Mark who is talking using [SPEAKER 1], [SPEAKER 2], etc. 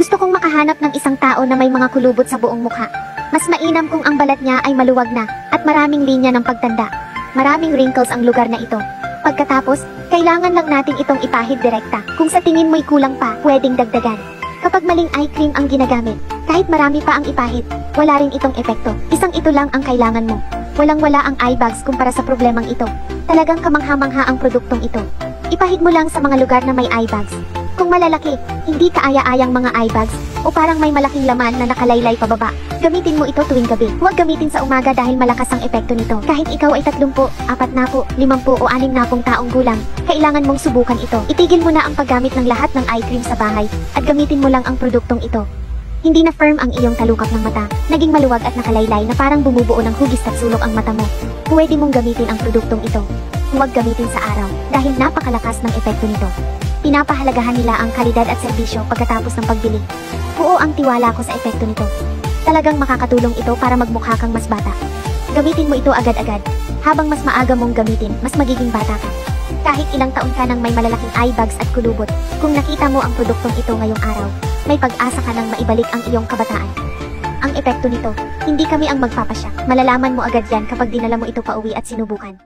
[SPEAKER 1] Gusto kong makahanap ng isang tao na may mga kulubot sa buong mukha. Mas mainam kung ang balat niya ay maluwag na at maraming linya ng pagtanda. Maraming wrinkles ang lugar na ito. Pagkatapos, kailangan lang nating itong ipahid direkta. Kung sa tingin mo'y kulang pa, pwedeng dagdagan. Kapag maling eye cream ang ginagamit, kahit marami pa ang ipahid, wala rin itong epekto. Isang ito lang ang kailangan mo. Walang-wala ang eye bags kumpara sa problemang ito. Talagang kamangha-mangha ang produktong ito. Ipahid mo lang sa mga lugar na may eye bags. Kung malalaki, hindi kaaya-ayang mga eye bags, o parang may malaking laman na nakalaylay pababa, gamitin mo ito tuwing gabi. Huwag gamitin sa umaga dahil malakas ang epekto nito. Kahit ikaw ay 30, 40, 50 o 60 taong gulang, kailangan mong subukan ito. Itigil mo na ang paggamit ng lahat ng eye cream sa bahay, at gamitin mo lang ang produktong ito. Hindi na firm ang iyong talukap ng mata, naging maluwag at nakalaylay na parang bumubuo ng hugis at sulok ang mata mo. Pwede mong gamitin ang produktong ito. Huwag gamitin sa araw, dahil napakalakas ng epekto nito. Pinapahalagahan nila ang kalidad at serbisyo pagkatapos ng pagbili. Buo ang tiwala ko sa epekto nito. Talagang makakatulong ito para magmukha kang mas bata. Gamitin mo ito agad-agad. Habang mas maaga mong gamitin, mas magiging bata ka. Kahit ilang taon ka nang may malalaking eye bags at kulubot, kung nakita mo ang produktong ito ngayong araw, may pag-asa ka nang maibalik ang iyong kabataan. Ang epekto nito, hindi kami ang magpapasya. Malalaman mo agad yan kapag dinala mo ito pauwi at sinubukan.